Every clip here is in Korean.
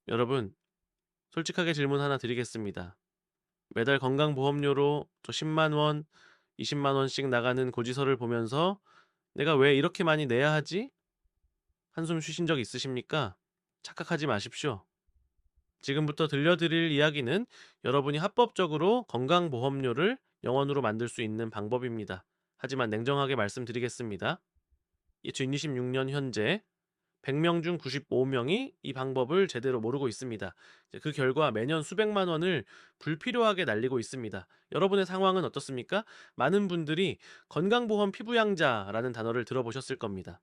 여러분, 솔직하게 질문 하나 드리겠습니다. 매달 건강보험료로 저 10만 원, 20만 원씩 나가는 고지서를 보면서 '내가 왜 이렇게 많이 내야 하지?' 한숨 쉬신 적 있으십니까? 착각하지 마십시오. 지금부터 들려드릴 이야기는 여러분이 합법적으로 건강보험료를 영원으로 만들 수 있는 방법입니다. 하지만 냉정하게 말씀드리겠습니다. 2026년 현재 100명 중 95명이 이 방법을 제대로 모르고 있습니다. 이제 그 결과 매년 수백만 원을 불필요하게 날리고 있습니다. 여러분의 상황은 어떻습니까? 많은 분들이 건강보험 피부양자라는 단어를 들어보셨을 겁니다.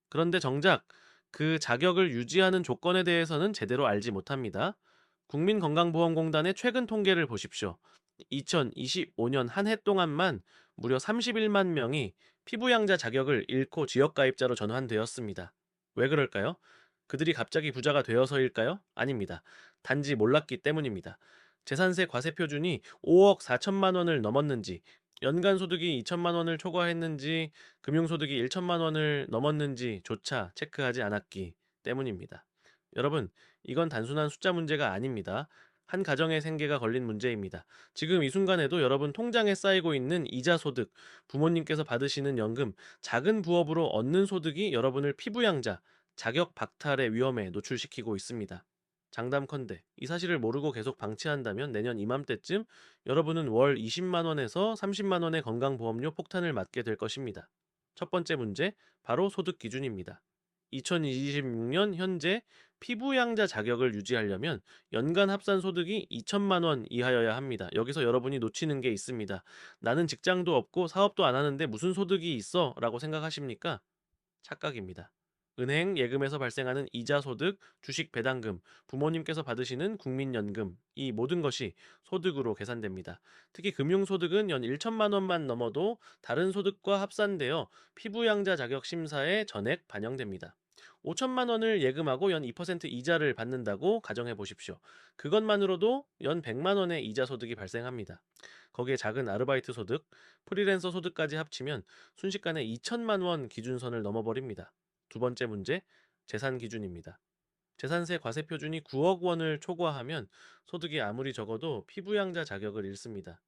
그런데 정작 그 자격을 유지하는 조건에 대해서는 제대로 알지 못합니다. 국민건강보험공단의 최근 통계를 보십시오. 2025년 한 해 동안만 무려 31만 명이 피부양자 자격을 잃고 지역가입자로 전환되었습니다. 왜 그럴까요? 그들이 갑자기 부자가 되어서일까요? 아닙니다. 단지 몰랐기 때문입니다. 재산세 과세 표준이 5억 4천만 원을 넘었는지, 연간 소득이 2천만 원을 초과했는지, 금융소득이 1천만 원을 넘었는지조차 체크하지 않았기 때문입니다. 여러분, 이건 단순한 숫자 문제가 아닙니다. 한 가정의 생계가 걸린 문제입니다. 지금 이 순간에도 여러분 통장에 쌓이고 있는 이자 소득, 부모님께서 받으시는 연금, 작은 부업으로 얻는 소득이 여러분을 피부양자, 자격 박탈의 위험에 노출시키고 있습니다. 장담컨대 이 사실을 모르고 계속 방치한다면 내년 이맘때쯤 여러분은 월 20만 원에서 30만 원의 건강보험료 폭탄을 맞게 될 것입니다. 첫 번째 문제, 바로 소득 기준입니다. 2026년 현재 피부양자 자격을 유지하려면 연간 합산 소득이 2천만 원 이하여야 합니다. 여기서 여러분이 놓치는 게 있습니다. 나는 직장도 없고 사업도 안 하는데 무슨 소득이 있어? 라고 생각하십니까? 착각입니다. 은행 예금에서 발생하는 이자 소득, 주식 배당금, 부모님께서 받으시는 국민연금, 이 모든 것이 소득으로 계산됩니다. 특히 금융소득은 연 1천만 원만 넘어도 다른 소득과 합산되어 피부양자 자격 심사에 전액 반영됩니다. 5천만 원을 예금하고 연 2% 이자를 받는다고 가정해 보십시오. 그것만으로도 연 100만 원의 이자 소득이 발생합니다. 거기에 작은 아르바이트 소득, 프리랜서 소득까지 합치면 순식간에 2천만 원 기준선을 넘어버립니다. 두 번째 문제, 재산 기준입니다. 재산세 과세 표준이 9억 원을 초과하면 소득이 아무리 적어도 피부양자 자격을 잃습니다.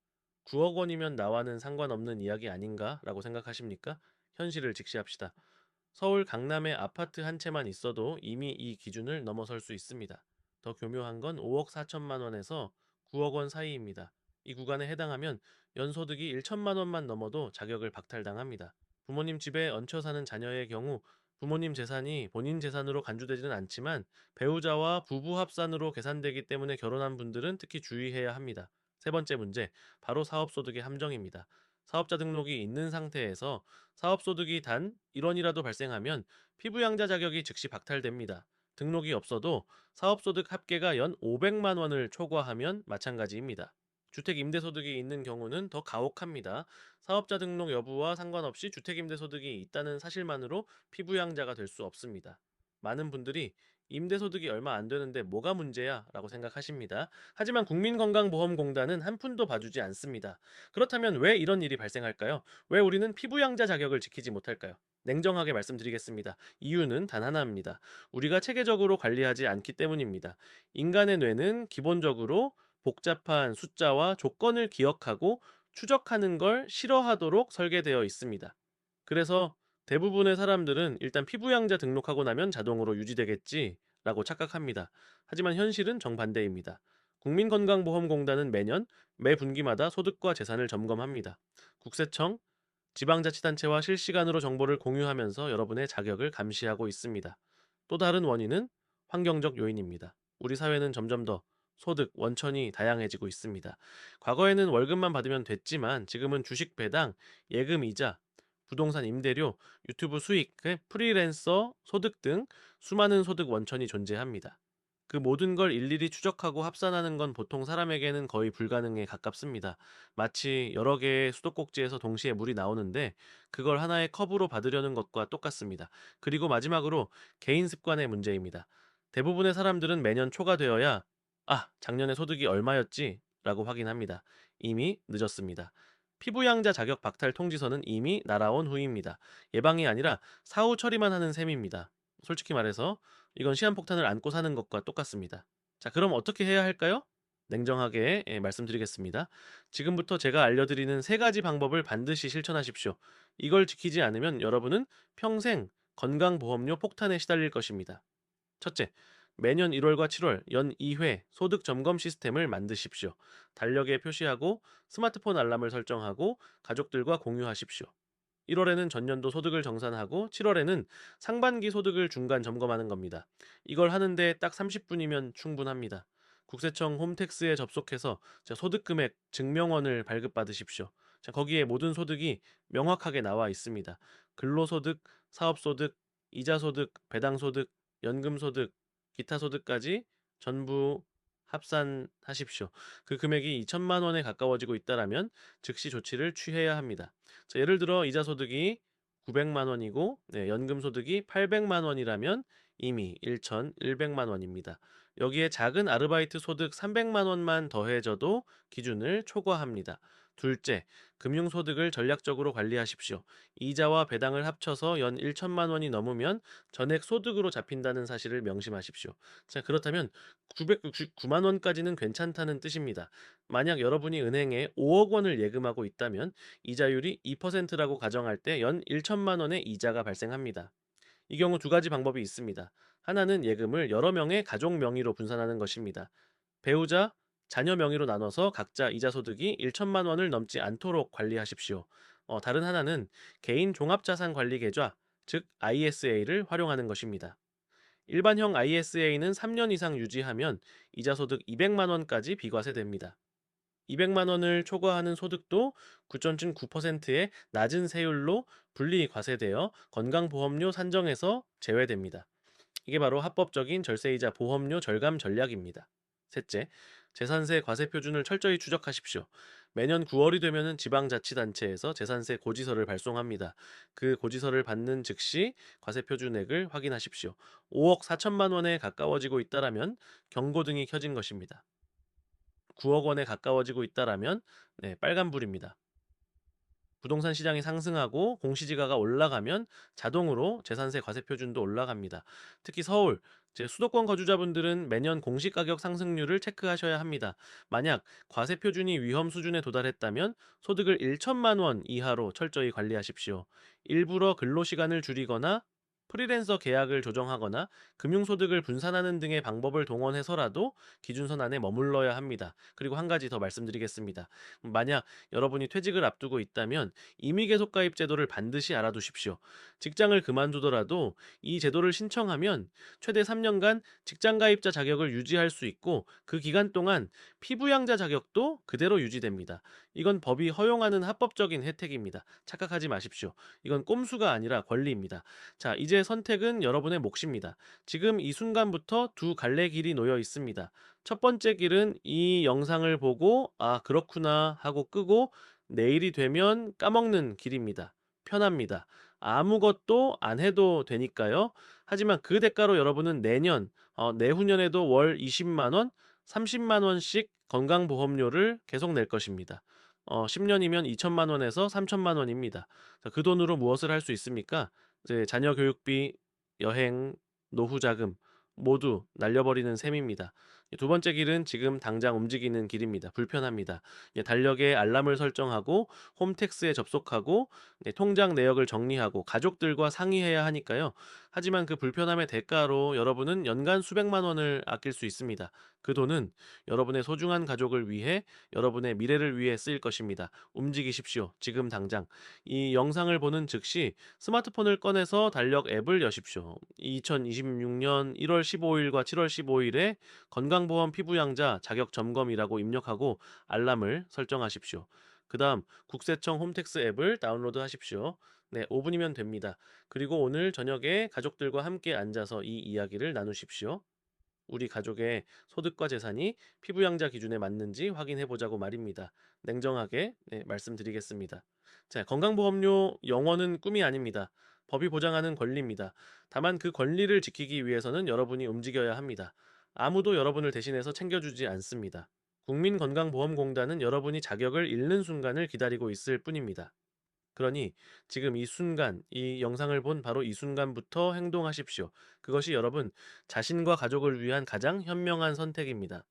9억 원이면 나와는 상관없는 이야기 아닌가라고 생각하십니까? 현실을 직시합시다. 서울 강남에 아파트 한 채만 있어도 이미 이 기준을 넘어설 수 있습니다. 더 교묘한 건 5억 4천만 원에서 9억 원 사이입니다. 이 구간에 해당하면 연소득이 1천만 원만 넘어도 자격을 박탈당합니다. 부모님 집에 얹혀 사는 자녀의 경우 부모님 재산이 본인 재산으로 간주되지는 않지만 배우자와 부부 합산으로 계산되기 때문에 결혼한 분들은 특히 주의해야 합니다. 세 번째 문제, 바로 사업소득의 함정입니다. 사업자 등록이 있는 상태에서 사업소득이 단 1원이라도 발생하면 피부양자 자격이 즉시 박탈됩니다. 등록이 없어도 사업소득 합계가 연 500만 원을 초과하면 마찬가지입니다. 주택 임대소득이 있는 경우는 더 가혹합니다. 사업자 등록 여부와 상관없이 주택 임대소득이 있다는 사실만으로 피부양자가 될 수 없습니다. 많은 분들이 임대소득이 얼마 안 되는데 뭐가 문제야? 라고 생각하십니다. 하지만 국민건강보험공단은 한 푼도 봐주지 않습니다. 그렇다면 왜 이런 일이 발생할까요? 왜 우리는 피부양자 자격을 지키지 못할까요? 냉정하게 말씀드리겠습니다. 이유는 단 하나입니다. 우리가 체계적으로 관리하지 않기 때문입니다. 인간의 뇌는 기본적으로 복잡한 숫자와 조건을 기억하고 추적하는 걸 싫어하도록 설계되어 있습니다. 그래서 대부분의 사람들은 일단 피부양자 등록하고 나면 자동으로 유지되겠지라고 착각합니다. 하지만 현실은 정반대입니다. 국민건강보험공단은 매년 매 분기마다 소득과 재산을 점검합니다. 국세청, 지방자치단체와 실시간으로 정보를 공유하면서 여러분의 자격을 감시하고 있습니다. 또 다른 원인은 환경적 요인입니다. 우리 사회는 점점 더 소득, 원천이 다양해지고 있습니다. 과거에는 월급만 받으면 됐지만 지금은 주식 배당, 예금 이자, 부동산 임대료, 유튜브 수익, 프리랜서 소득 등 수많은 소득 원천이 존재합니다. 그 모든 걸 일일이 추적하고 합산하는 건 보통 사람에게는 거의 불가능에 가깝습니다. 마치 여러 개의 수도꼭지에서 동시에 물이 나오는데 그걸 하나의 컵으로 받으려는 것과 똑같습니다. 그리고 마지막으로 개인 습관의 문제입니다. 대부분의 사람들은 매년 초가 되어야 작년에 소득이 얼마였지? 라고 확인합니다. 이미 늦었습니다. 피부양자 자격 박탈 통지서는 이미 날아온 후입니다. 예방이 아니라 사후 처리만 하는 셈입니다. 솔직히 말해서 이건 시한폭탄을 안고 사는 것과 똑같습니다. 자, 그럼 어떻게 해야 할까요? 냉정하게 말씀드리겠습니다. 지금부터 제가 알려드리는 세 가지 방법을 반드시 실천하십시오. 이걸 지키지 않으면 여러분은 평생 건강보험료 폭탄에 시달릴 것입니다. 첫째, 매년 1월과 7월 연 2회 소득 점검 시스템을 만드십시오. 달력에 표시하고 스마트폰 알람을 설정하고 가족들과 공유하십시오. 1월에는 전년도 소득을 정산하고 7월에는 상반기 소득을 중간 점검하는 겁니다. 이걸 하는데 딱 30분이면 충분합니다. 국세청 홈택스에 접속해서 소득 금액 증명원을 발급받으십시오. 자, 거기에 모든 소득이 명확하게 나와 있습니다. 근로소득, 사업소득, 이자소득, 배당소득, 연금소득, 기타 소득까지 전부 합산하십시오. 그 금액이 2천만 원에 가까워지고 있다라면 즉시 조치를 취해야 합니다. 자, 예를 들어 이자 소득이 900만 원이고 연금 소득이 800만 원이라면 이미 1,100만 원입니다. 여기에 작은 아르바이트 소득 300만 원만 더해져도 기준을 초과합니다. 둘째, 금융소득을 전략적으로 관리하십시오. 이자와 배당을 합쳐서 연 1천만 원이 넘으면 전액 소득으로 잡힌다는 사실을 명심하십시오. 자, 그렇다면 909만 원까지는 괜찮다는 뜻입니다. 만약 여러분이 은행에 5억 원을 예금하고 있다면 이자율이 2%라고 가정할 때 연 1천만 원의 이자가 발생합니다. 이 경우 두 가지 방법이 있습니다. 하나는 예금을 여러 명의 가족 명의로 분산하는 것입니다. 배우자, 자녀 명의로 나눠서 각자 이자 소득이 1천만 원을 넘지 않도록 관리하십시오. 다른 하나는 개인 종합자산 관리 계좌, 즉 ISA를 활용하는 것입니다. 일반형 ISA는 3년 이상 유지하면 이자 소득 200만 원까지 비과세됩니다. 200만 원을 초과하는 소득도 구점증 9%의 낮은 세율로 분리 과세되어 건강보험료 산정에서 제외됩니다. 이게 바로 합법적인 절세이자 보험료 절감 전략입니다. 셋째, 재산세 과세 표준을 철저히 추적하십시오. 매년 9월이 되면은 지방자치단체에서 재산세 고지서를 발송합니다. 그 고지서를 받는 즉시 과세 표준액을 확인하십시오. 5억 4천만 원에 가까워지고 있다라면 경고등이 켜진 것입니다. 9억 원에 가까워지고 있다라면 빨간불입니다. 부동산 시장이 상승하고 공시지가가 올라가면 자동으로 재산세 과세 표준도 올라갑니다. 특히 서울, 수도권 거주자분들은 매년 공시가격 상승률을 체크하셔야 합니다. 만약 과세 표준이 위험 수준에 도달했다면 소득을 1천만 원 이하로 철저히 관리하십시오. 일부러 근로시간을 줄이거나 프리랜서 계약을 조정하거나 금융소득을 분산하는 등의 방법을 동원해서라도 기준선 안에 머물러야 합니다. 그리고 한 가지 더 말씀드리겠습니다. 만약 여러분이 퇴직을 앞두고 있다면 임의계속가입 제도를 반드시 알아두십시오. 직장을 그만두더라도 이 제도를 신청하면 최대 3년간 직장가입자 자격을 유지할 수 있고 그 기간 동안 피부양자 자격도 그대로 유지됩니다. 이건 법이 허용하는 합법적인 혜택입니다. 착각하지 마십시오. 이건 꼼수가 아니라 권리입니다. 자, 이제 선택은 여러분의 몫입니다. 지금 이 순간부터 두 갈래 길이 놓여 있습니다. 첫 번째 길은 이 영상을 보고 아, 그렇구나 하고 끄고 내일이 되면 까먹는 길입니다. 편합니다. 아무것도 안 해도 되니까요. 하지만 그 대가로 여러분은 내년, 내후년에도 월 20만 원, 30만 원씩 건강보험료를 계속 낼 것입니다. 10년이면 2천만 원에서 3천만 원입니다. 자, 그 돈으로 무엇을 할 수 있습니까? 이제 자녀 교육비, 여행, 노후 자금 모두 날려버리는 셈입니다. 두 번째 길은 지금 당장 움직이는 길입니다. 불편합니다. 달력에 알람을 설정하고 홈택스에 접속하고 통장 내역을 정리하고 가족들과 상의해야 하니까요. 하지만 그 불편함의 대가로 여러분은 연간 수백만 원을 아낄 수 있습니다. 그 돈은 여러분의 소중한 가족을 위해 여러분의 미래를 위해 쓰일 것입니다. 움직이십시오. 지금 당장. 이 영상을 보는 즉시 스마트폰을 꺼내서 달력 앱을 여십시오. 2026년 1월 15일과 7월 15일에 건강보험 피부양자 자격 점검이라고 입력하고 알람을 설정하십시오. 그 다음 국세청 홈택스 앱을 다운로드 하십시오. 네, 5분이면 됩니다. 그리고 오늘 저녁에 가족들과 함께 앉아서 이 이야기를 나누십시오. 우리 가족의 소득과 재산이 피부양자 기준에 맞는지 확인해 보자고 말입니다. 냉정하게 말씀드리겠습니다. 자, 건강보험료 영원은 꿈이 아닙니다. 법이 보장하는 권리입니다. 다만 그 권리를 지키기 위해서는 여러분이 움직여야 합니다. 아무도 여러분을 대신해서 챙겨주지 않습니다. 국민건강보험공단은 여러분이 자격을 잃는 순간을 기다리고 있을 뿐입니다. 그러니 지금 이 순간, 이 영상을 본 바로 이 순간부터 행동하십시오. 그것이 여러분 자신과 가족을 위한 가장 현명한 선택입니다.